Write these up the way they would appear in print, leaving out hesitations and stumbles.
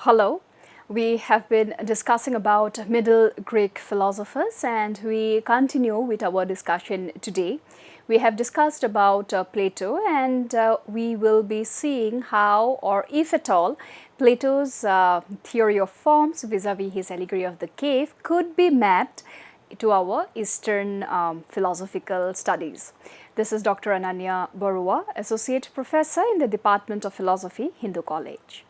Hello. We have been discussing about Middle Greek philosophers and we continue with our discussion today. We have discussed about Plato and we will be seeing how or if at all Plato's theory of forms vis-a-vis his allegory of the cave could be mapped to our Eastern philosophical studies. This is Dr. Ananya Barua, Associate Professor in the Department of Philosophy, Hindu College.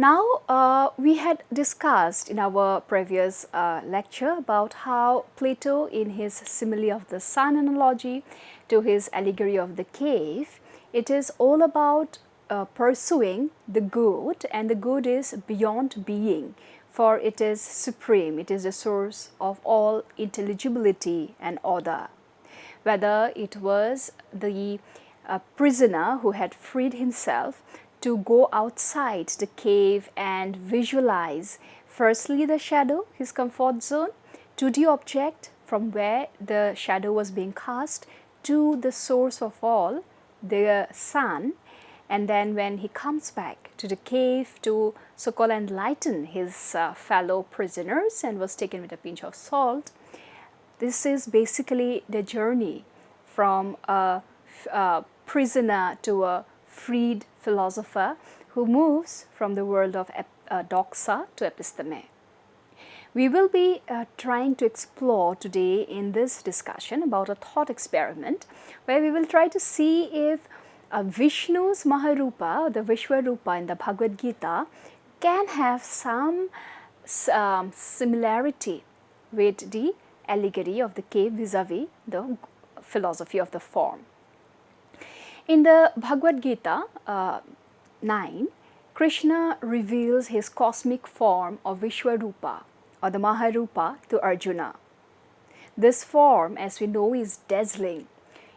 Now, we had discussed in our previous lecture about how Plato, in his simile of the sun analogy to his allegory of the cave, it is all about pursuing the good, and the good is beyond being, for it is supreme, it is the source of all intelligibility and order. Whether it was the prisoner who had freed himself to go outside the cave and visualize firstly the shadow, his comfort zone, to the object from where the shadow was being cast, to the source of all, the sun, and then when he comes back to the cave to so-called enlighten his fellow prisoners and was taken with a pinch of salt. This is basically the journey from a prisoner to a freed philosopher who moves from the world of doxa to episteme. We will be trying to explore today in this discussion about a thought experiment where we will try to see if Vishnu's Maharupa, the Vishwarupa in the Bhagavad Gita, can have some similarity with the allegory of the cave vis-a-vis the philosophy of the form. In the Bhagavad Gita 9, Krishna reveals his cosmic form of Vishwarupa or the Maharupa to Arjuna. This form, as we know, is dazzling.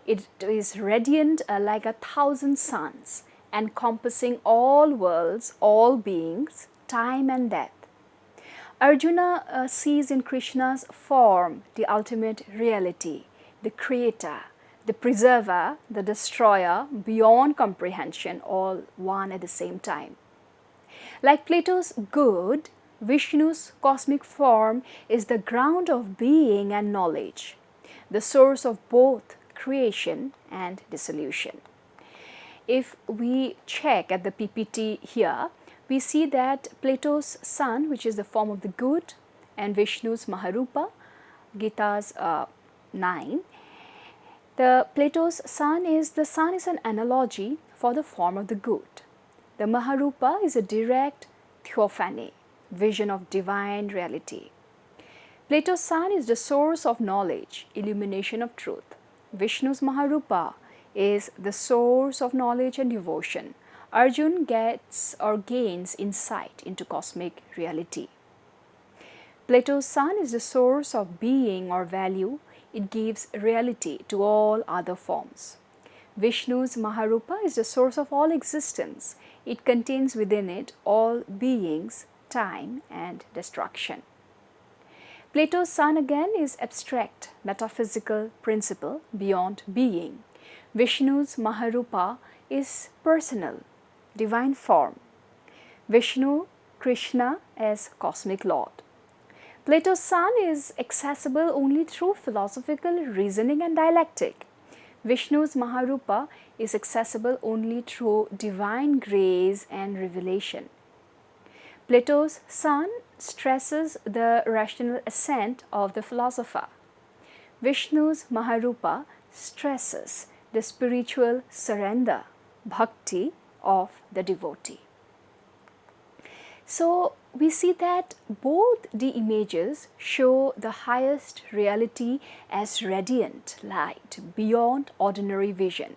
It is radiant like 1,000 suns, encompassing all worlds, all beings, time and death. Arjuna sees in Krishna's form the ultimate reality, the creator, the preserver, the destroyer, beyond comprehension, all one at the same time. Like Plato's good, Vishnu's cosmic form is the ground of being and knowledge, the source of both creation and dissolution. If we check at the PPT here, we see that Plato's sun, which is the form of the good, and Vishnu's Maharupa, Gita's 9, the Plato's sun is an analogy for the form of the good. The Maharupa is a direct theophany, vision of divine reality. Plato's sun is the source of knowledge, illumination of truth. Vishnu's Maharupa is the source of knowledge and devotion. Arjun gets or gains insight into cosmic reality. Plato's sun is the source of being or value. It gives reality to all other forms. Vishnu's Maharupa is the source of all existence. It contains within it all beings, time and destruction. Plato's sun again is abstract, metaphysical principle beyond being. Vishnu's Maharupa is personal, divine form. Vishnu, Krishna as cosmic lord. Plato's sun is accessible only through philosophical reasoning and dialectic. Vishnu's Maharupa is accessible only through divine grace and revelation. Plato's sun stresses the rational assent of the philosopher. Vishnu's Maharupa stresses the spiritual surrender, bhakti of the devotee. So, we see that both the images show the highest reality as radiant light beyond ordinary vision.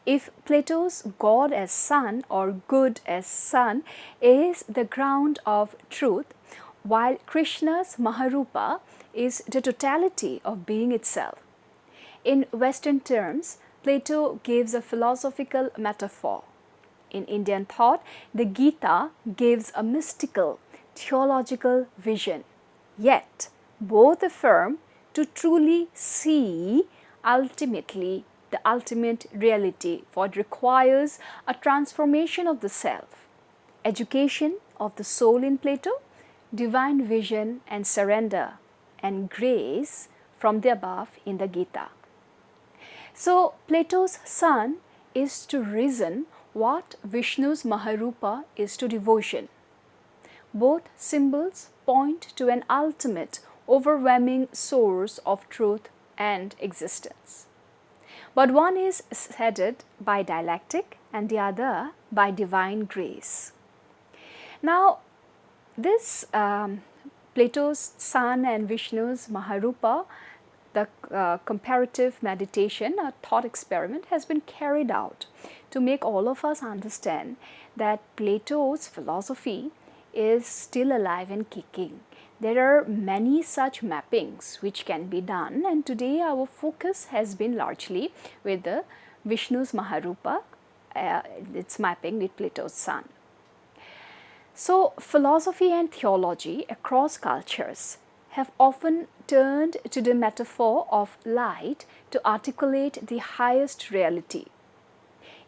If Plato's God as sun or good as sun is the ground of truth, while Krishna's Maharupa is the totality of being itself. In Western terms, Plato gives a philosophical metaphor. In Indian thought, the Gita gives a mystical, theological vision. Yet, both affirm to truly see ultimately the ultimate reality, for it requires a transformation of the self, education of the soul in Plato, divine vision and surrender and grace from the above in the Gita. So Plato's sun is to reason what Vishnu's Maharupa is to devotion. Both symbols point to an ultimate, overwhelming source of truth and existence. But one is headed by dialectic and the other by divine grace. Now, this Plato's sun and Vishnu's Maharupa, the comparative meditation, a thought experiment, has been carried out to make all of us understand that Plato's philosophy is still alive and kicking. There are many such mappings which can be done, and today our focus has been largely with the Vishnu's Maharupa, its mapping with Plato's sun. So, philosophy and theology across cultures have often turned to the metaphor of light to articulate the highest reality.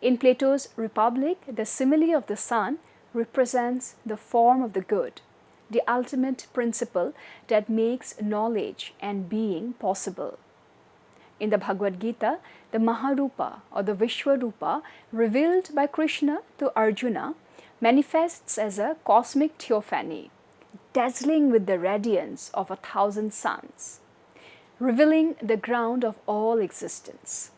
In Plato's Republic, the simile of the sun represents the form of the good, the ultimate principle that makes knowledge and being possible. In the Bhagavad Gita, the Maharupa or the Vishwarupa revealed by Krishna to Arjuna manifests as a cosmic theophany, dazzling with the radiance of 1,000 suns, revealing the ground of all existence.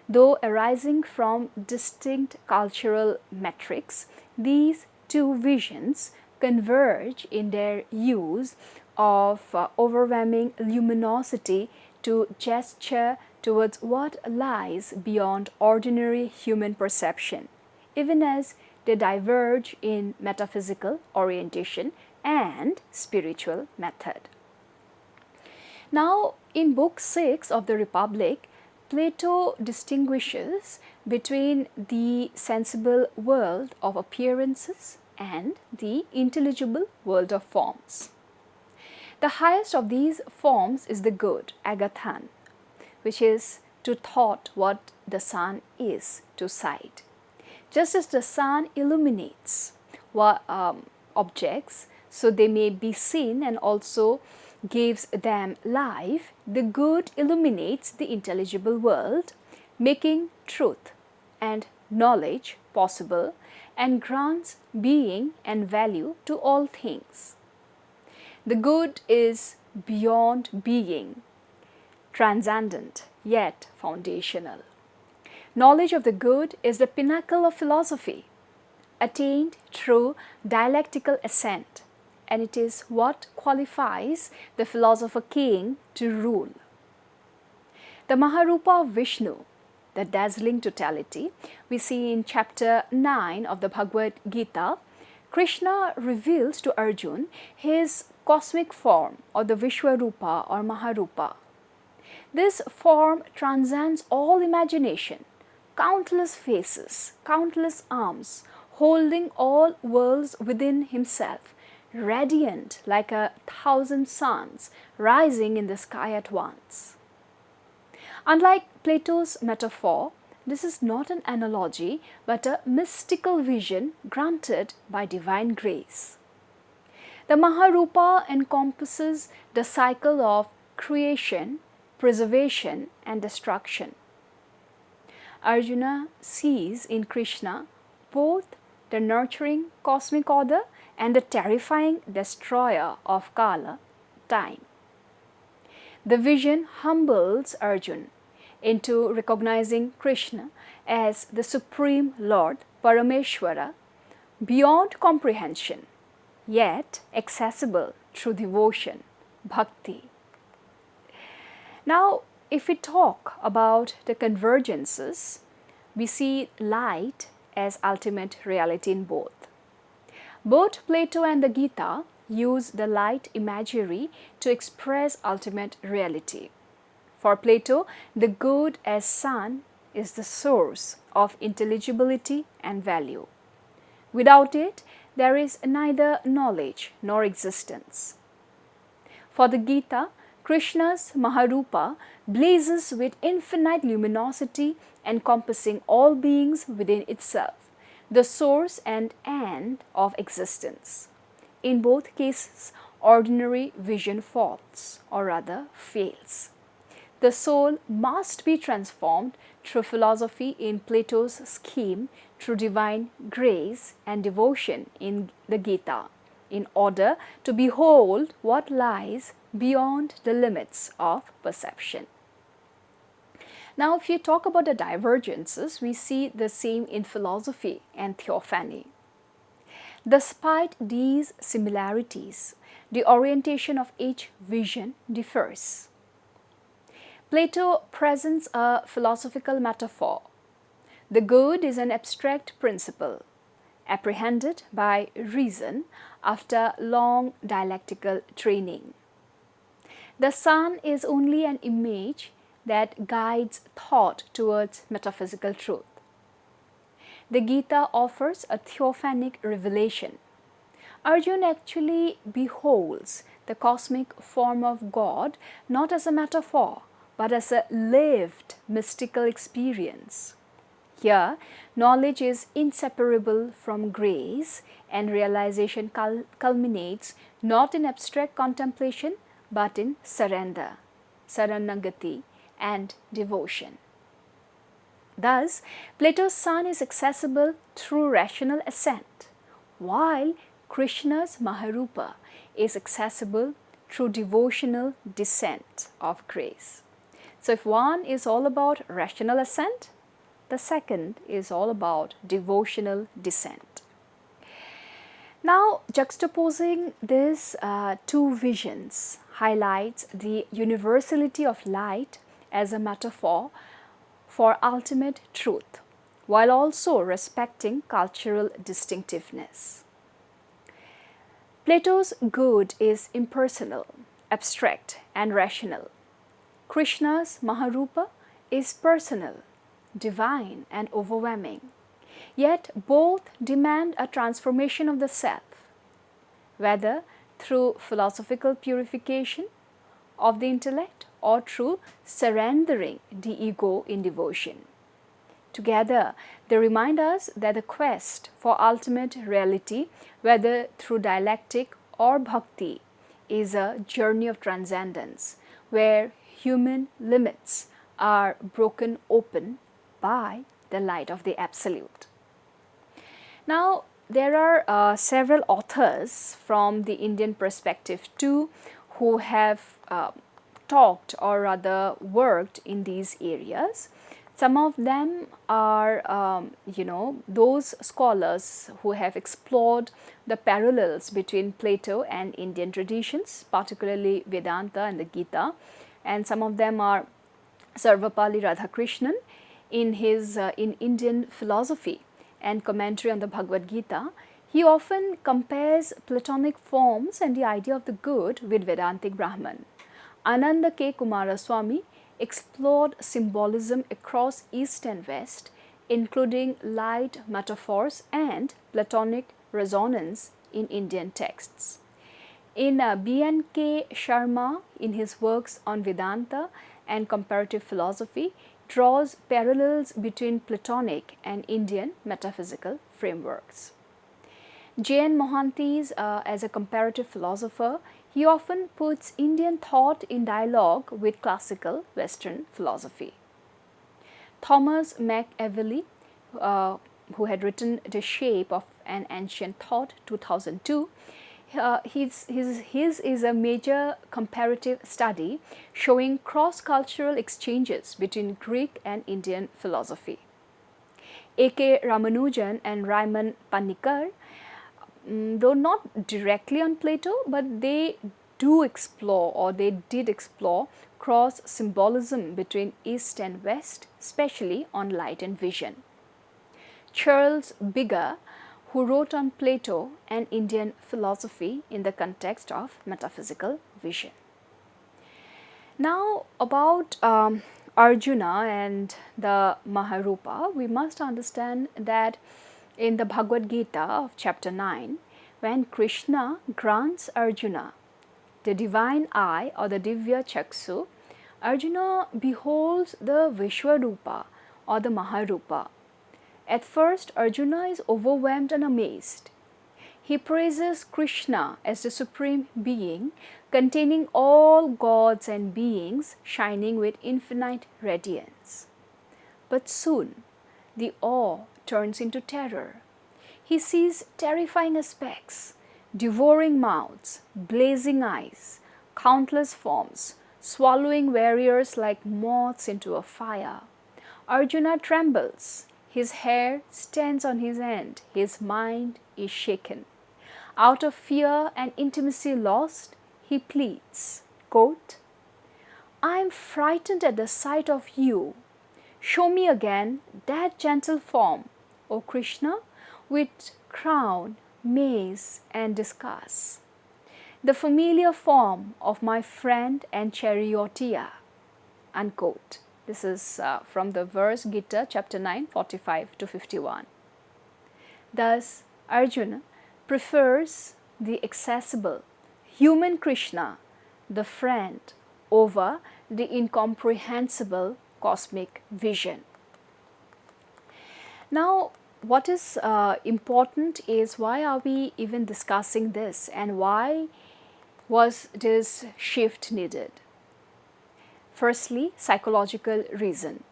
Though arising from distinct cultural metrics, these two visions converge in their use of overwhelming luminosity to gesture towards what lies beyond ordinary human perception, even as they diverge in metaphysical orientation and spiritual method. Now, in Book 6 of the Republic, Plato distinguishes between the sensible world of appearances and the intelligible world of forms. The highest of these forms is the good, agathan, which is to thought what the sun is to sight. Just as the sun illuminates objects so they may be seen and also gives them life, the good illuminates the intelligible world, making truth and knowledge possible and grants being and value to all things. The good is beyond being, transcendent yet foundational. Knowledge of the good is the pinnacle of philosophy, attained through dialectical assent, and it is what qualifies the philosopher king to rule. The Maharupa of Vishnu, the dazzling totality, we see in chapter 9 of the Bhagavad Gita. Krishna reveals to Arjuna his cosmic form or the Vishwarupa or Maharupa. This form transcends all imagination, countless faces, countless arms, holding all worlds within himself, radiant like 1,000 suns rising in the sky at once. Unlike Plato's metaphor, this is not an analogy but a mystical vision granted by divine grace. The Maharupa encompasses the cycle of creation, preservation and destruction. Arjuna sees in Krishna both the nurturing cosmic order and the terrifying destroyer of Kala, time. The vision humbles Arjuna into recognizing Krishna as the Supreme Lord, Parameshwara, beyond comprehension, yet accessible through devotion, bhakti. Now, if we talk about the convergences, we see light as ultimate reality in both. Both Plato and the Gita use the light imagery to express ultimate reality. For Plato, the good as sun is the source of intelligibility and value. Without it, there is neither knowledge nor existence. For the Gita, Krishna's Maharupa blazes with infinite luminosity encompassing all beings within itself, the source and end of existence. In both cases, ordinary vision falls, or rather fails. The soul must be transformed through philosophy in Plato's scheme, through divine grace and devotion in the Gita, in order to behold what lies beyond the limits of perception. Now, if you talk about the divergences, we see the same in philosophy and theophany. Despite these similarities, the orientation of each vision differs. Plato presents a philosophical metaphor. The good is an abstract principle, apprehended by reason after long dialectical training. The sun is only an image that guides thought towards metaphysical truth. The Gita offers a theophanic revelation. Arjuna actually beholds the cosmic form of God not as a metaphor, but as a lived mystical experience. Here, knowledge is inseparable from grace, and realization culminates not in abstract contemplation, but in surrender, saranagati, and devotion. Thus, Plato's sun is accessible through rational assent, while Krishna's Maharupa is accessible through devotional descent of grace. So, if one is all about rational assent, the second is all about devotional descent. Now, juxtaposing these two visions highlights the universality of light as a metaphor for ultimate truth, while also respecting cultural distinctiveness. Plato's good is impersonal, abstract, and rational. Krishna's Maharupa is personal, divine, and overwhelming. Yet both demand a transformation of the self, whether through philosophical purification of the intellect or through surrendering the ego in devotion. Together, they remind us that the quest for ultimate reality, whether through dialectic or bhakti, is a journey of transcendence where human limits are broken open by the light of the Absolute. Now, there are several authors from the Indian perspective too who have talked or rather worked in these areas. Some of them are, those scholars who have explored the parallels between Plato and Indian traditions, particularly Vedanta and the Gita. And some of them are Sarvapalli Radhakrishnan in Indian philosophy and commentary on the Bhagavad Gita. He often compares Platonic forms and the idea of the good with Vedantic Brahman. Ananda K. Kumaraswamy explored symbolism across East and West, including light metaphors and Platonic resonance in Indian texts. In B.N.K. Sharma, in his works on Vedanta and comparative philosophy, draws parallels between Platonic and Indian metaphysical frameworks. J.N. Mohanty, as a comparative philosopher, he often puts Indian thought in dialogue with classical Western philosophy. Thomas McEvilley, who had written The Shape of an Ancient Thought, 2002, his is a major comparative study showing cross-cultural exchanges between Greek and Indian philosophy. A.K. Ramanujan and Raymond Panikkar, though not directly on Plato, but they do explore, or they did explore, cross symbolism between East and West, especially on light and vision. Charles Bigger, who wrote on Plato and Indian philosophy in the context of metaphysical vision. Now, about Arjuna and the Maharupa, we must understand that in the Bhagavad Gita of chapter 9, when Krishna grants Arjuna the divine eye or the Divya Chaksu, Arjuna beholds the Vishwarupa or the Maharupa. At first, Arjuna is overwhelmed and amazed. He praises Krishna as the supreme being, containing all gods and beings, shining with infinite radiance. But soon, the awe turns into terror. He sees terrifying aspects, devouring mouths, blazing eyes, countless forms, swallowing warriors like moths into a fire. Arjuna trembles. His hair stands on his end. His mind is shaken. Out of fear and intimacy lost, he pleads, quote, I am frightened at the sight of you. Show me again that gentle form, O Krishna, with crown, mace, and discuss, the familiar form of my friend and charioteer. Unquote. This is from the verse Gita, chapter 9, 45 to 51. Thus, Arjuna prefers the accessible, human Krishna, the friend, over the incomprehensible cosmic vision. Now, what is important is why are we even discussing this and why was this shift needed? Firstly, psychological reason.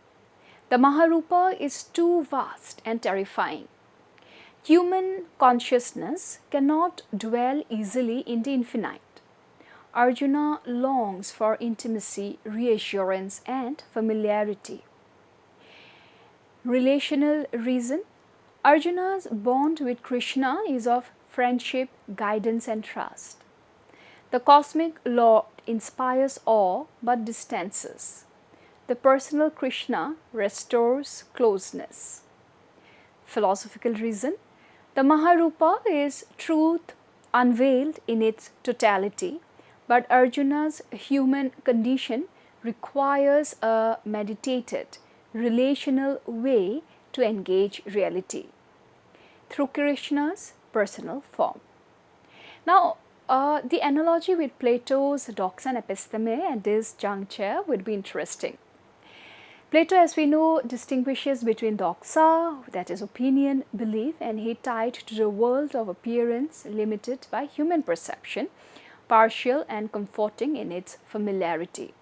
The Maharupa is too vast and terrifying. Human consciousness cannot dwell easily in the infinite. Arjuna longs for intimacy, reassurance, and familiarity. Relational reason. Arjuna's bond with Krishna is of friendship, guidance, and trust. The cosmic Lord inspires awe but distances. The personal Krishna restores closeness. Philosophical reason. The Maharupa is truth unveiled in its totality, but Arjuna's human condition requires a meditated, relational way to engage reality through Krishna's personal form. Now, the analogy with Plato's doxa and episteme at this juncture would be interesting. Plato, as we know, distinguishes between doxa, that is opinion, belief, and he tied to the world of appearance limited by human perception, partial and comforting in its familiarity.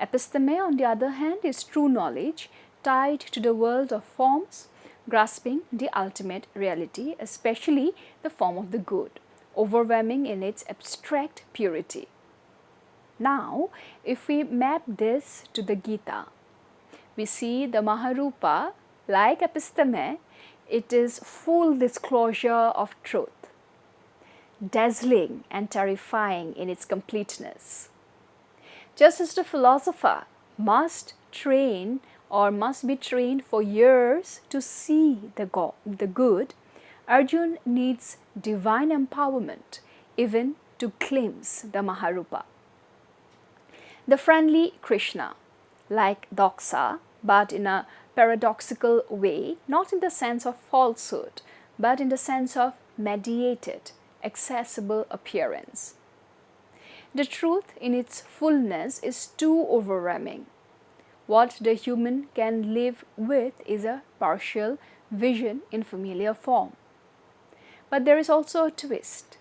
Episteme, on the other hand, is true knowledge tied to the world of forms, grasping the ultimate reality, especially the form of the good, overwhelming in its abstract purity. Now, if we map this to the Gita, we see the Maharupa, like episteme, it is full disclosure of truth, dazzling and terrifying in its completeness. Just as the philosopher must train or must be trained for years to see the good, Arjuna needs divine empowerment even to glimpse the Maharupa. The friendly Krishna, like doxa, but in a paradoxical way, not in the sense of falsehood, but in the sense of mediated, accessible appearance. The truth in its fullness is too overwhelming. What the human can live with is a partial vision in familiar form. But there is also a twist.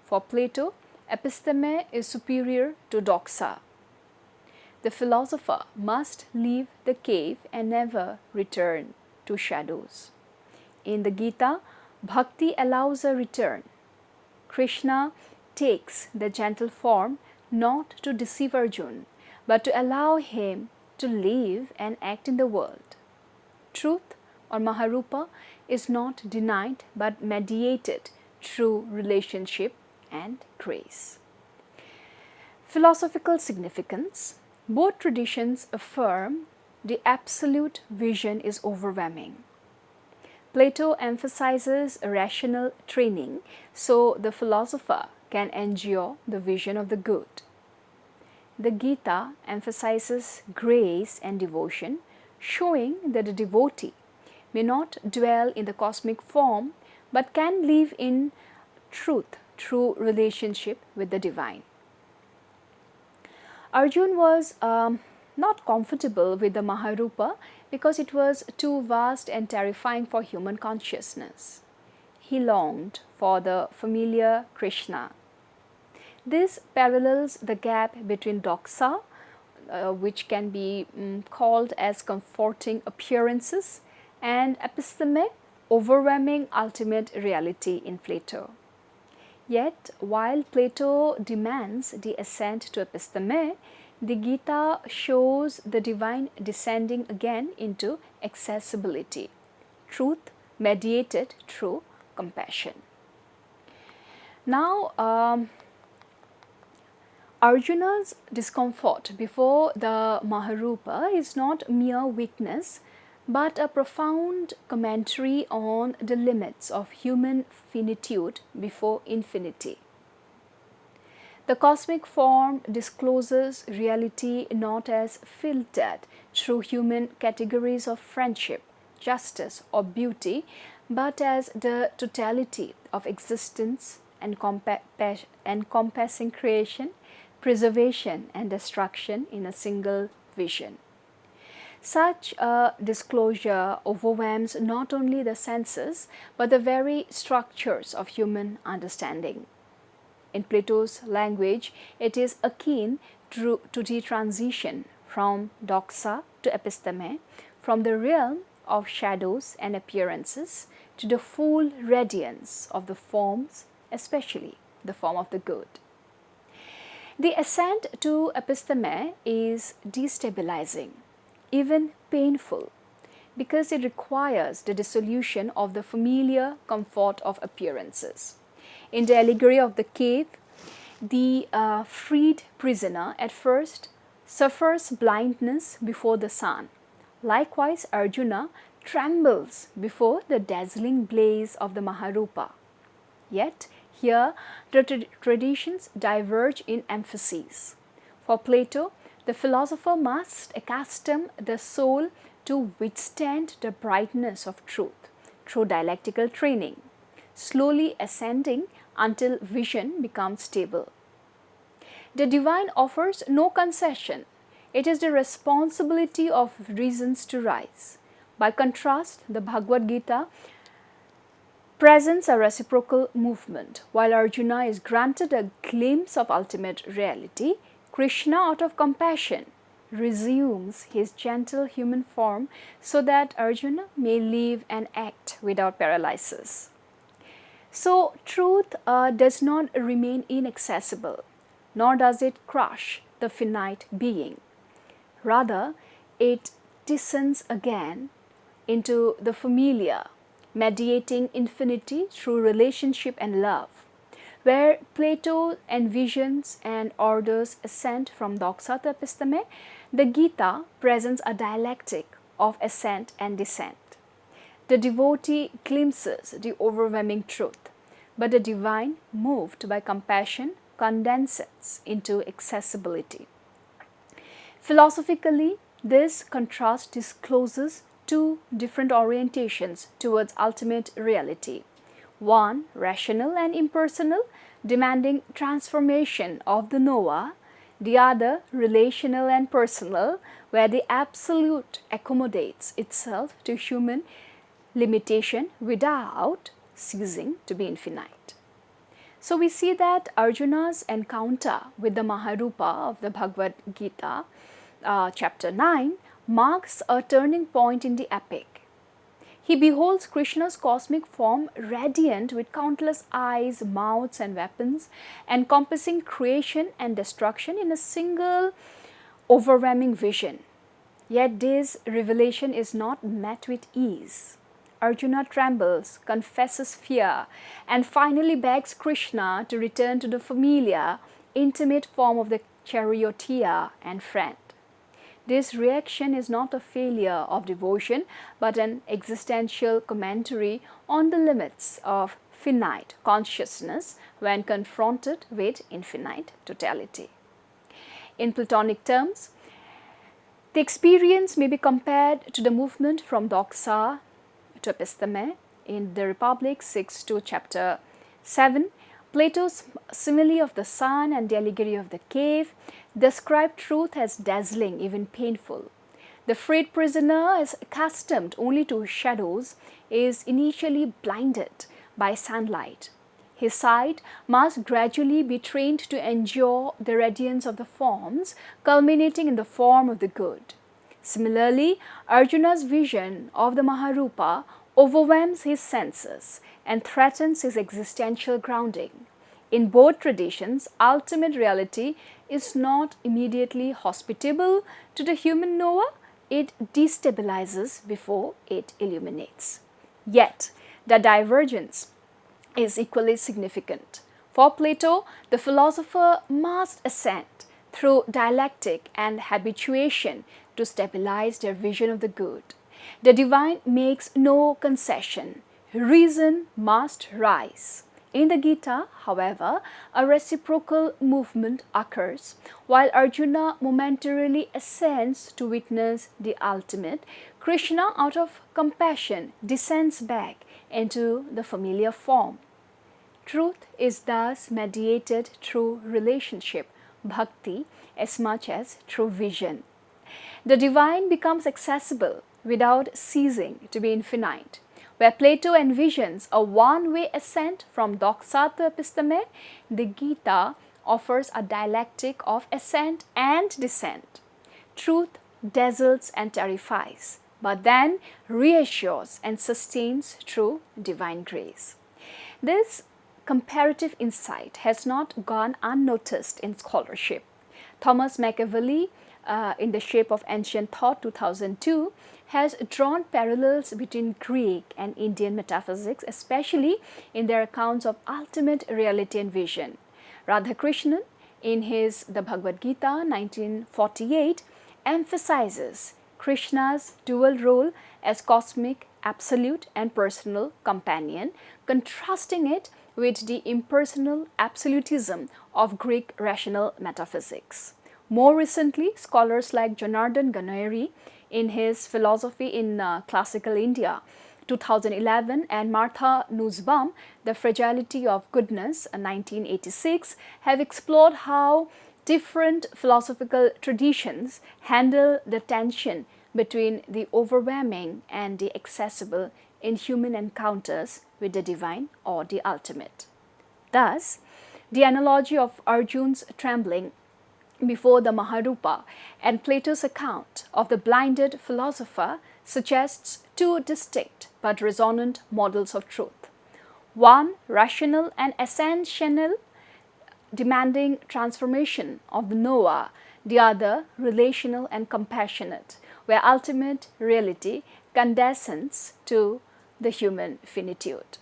For Plato, episteme is superior to doxa. The philosopher must leave the cave and never return to shadows. In the Gita, bhakti allows a return. Krishna takes the gentle form not to deceive Arjuna, but to allow him to live and act in the world. Truth or Maharupa is not denied but mediated through relationship and grace. Philosophical significance. Both traditions affirm the absolute vision is overwhelming. Plato emphasizes rational training so the philosopher can endure the vision of the good. The Gita emphasizes grace and devotion, showing that the devotee may not dwell in the cosmic form but can live in truth through relationship with the divine. Arjuna was not comfortable with the Maharupa because it was too vast and terrifying for human consciousness. He longed for the familiar Krishna. This parallels the gap between doxa, which can be called as comforting appearances, and episteme, overwhelming ultimate reality in Plato. Yet, while Plato demands the ascent to episteme, the Gita shows the divine descending again into accessibility, truth mediated through compassion. Now, Arjuna's discomfort before the Maharupa is not mere weakness, but a profound commentary on the limits of human finitude before infinity. The cosmic form discloses reality not as filtered through human categories of friendship, justice, or beauty, but as the totality of existence encompassing creation, preservation, and destruction in a single vision. Such a disclosure overwhelms not only the senses but the very structures of human understanding. In Plato's language, it is akin to the transition from doxa to episteme, from the realm of shadows and appearances to the full radiance of the forms, especially the form of the good. The ascent to episteme is destabilizing, even painful, because it requires the dissolution of the familiar comfort of appearances. In the allegory of the cave, the freed prisoner at first suffers blindness before the sun. Likewise, Arjuna trembles before the dazzling blaze of the Maharupa. Yet, here the traditions diverge in emphases. For Plato, the philosopher must accustom the soul to withstand the brightness of truth through dialectical training, slowly ascending until vision becomes stable. The divine offers no concession. It is the responsibility of reasons to rise. By contrast, the Bhagavad Gita presents a reciprocal movement. While Arjuna is granted a glimpse of ultimate reality, Krishna, out of compassion, resumes his gentle human form so that Arjuna may live and act without paralysis. So, truth does not remain inaccessible, nor does it crush the finite being. Rather, it descends again into the familiar, mediating infinity through relationship and love. Where Plato envisions and orders ascent from doxa to episteme, the Gita presents a dialectic of ascent and descent. The devotee glimpses the overwhelming truth, but the divine, moved by compassion, condenses into accessibility. Philosophically, this contrast discloses two different orientations towards ultimate reality. One, rational and impersonal, demanding transformation of the knower. The other, relational and personal, where the absolute accommodates itself to human limitation without ceasing to be infinite. So we see that Arjuna's encounter with the Maharupa of the Bhagavad Gita, chapter 9, marks a turning point in the epic. He beholds Krishna's cosmic form radiant with countless eyes, mouths, and weapons, encompassing creation and destruction in a single overwhelming vision. Yet this revelation is not met with ease. Arjuna trembles, confesses fear, and finally begs Krishna to return to the familiar, intimate form of the charioteer and friend. This reaction is not a failure of devotion, but an existential commentary on the limits of finite consciousness when confronted with infinite totality. In Platonic terms, the experience may be compared to the movement from doxa to episteme. In the Republic 6 chapter 7, Plato's simile of the sun and the allegory of the cave describe truth as dazzling, even painful. The freed prisoner is accustomed only to shadows, is initially blinded by sunlight. His sight must gradually be trained to endure the radiance of the forms, culminating in the form of the good. Similarly, Arjuna's vision of the Maharupa overwhelms his senses and threatens his existential grounding. In both traditions, ultimate reality is not immediately hospitable to the human knower, it destabilizes before it illuminates. Yet, the divergence is equally significant. For Plato, the philosopher must ascend through dialectic and habituation to stabilize their vision of the good. The divine makes no concession. Reason must rise. In the Gita, however, a reciprocal movement occurs. While Arjuna momentarily ascends to witness the ultimate, Krishna, out of compassion, descends back into the familiar form. Truth is thus mediated through relationship, bhakti, as much as through vision. The divine becomes accessible without ceasing to be infinite. Where Plato envisions a one-way ascent from doxa to episteme, the Gita offers a dialectic of ascent and descent. Truth dazzles and terrifies, but then reassures and sustains through divine grace. This comparative insight has not gone unnoticed in scholarship. Thomas Machiavelli, in The Shape of Ancient Thought 2002, has drawn parallels between Greek and Indian metaphysics, especially in their accounts of ultimate reality and vision. Radhakrishnan, in his The Bhagavad Gita 1948, emphasizes Krishna's dual role as cosmic, absolute and personal companion, contrasting it with the impersonal absolutism of Greek rational metaphysics. More recently, scholars like Janardhan Ganeri in his Philosophy in Classical India 2011 and Martha Nussbaum, The Fragility of Goodness 1986, have explored how different philosophical traditions handle the tension between the overwhelming and the accessible in human encounters with the divine or the ultimate. Thus, the analogy of Arjun's trembling before the Maharupa and Plato's account of the blinded philosopher suggests two distinct but resonant models of truth. One rational and ascensional, demanding transformation of the knower, the other relational and compassionate, where ultimate reality condescends to the human finitude.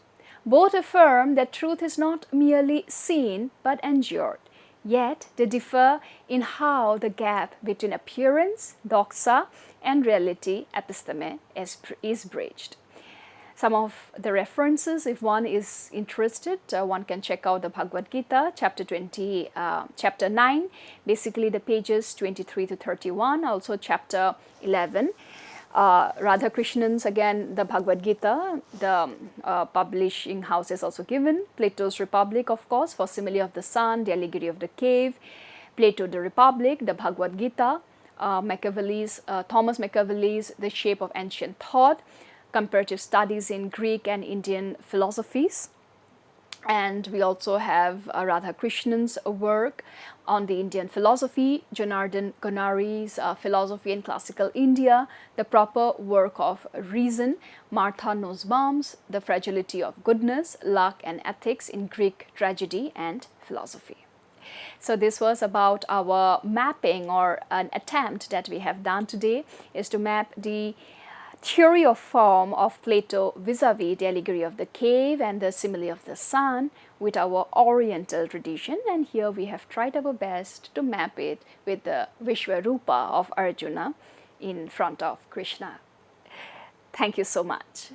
Both affirm that truth is not merely seen but endured. Yet they differ in how the gap between appearance, doxa, and reality, episteme, is bridged. Some of the references, if one is interested, one can check out the Bhagavad Gita, chapter 9, basically the pages 23 to 31, also chapter 11. Radhakrishnan's, again, the Bhagavad Gita, the publishing house is also given. Plato's Republic, of course, for Simile of the Sun, the Allegory of the Cave, Plato the Republic, the Bhagavad Gita, Thomas Machiavelli's The Shape of Ancient Thought, comparative studies in Greek and Indian philosophies. And we also have Radhakrishnan's work on the Indian philosophy, Janardhan Ganeri's Philosophy in Classical India, The Proper Work of Reason, Martha Nussbaum's The Fragility of Goodness, Luck and Ethics in Greek Tragedy and Philosophy. So this was about our mapping, or an attempt that we have done today is to map the theory of form of Plato vis-a-vis the Allegory of the Cave and the Simile of the Sun with our Oriental tradition, and here we have tried our best to map it with the Vishwarupa of Arjuna in front of Krishna. Thank you so much.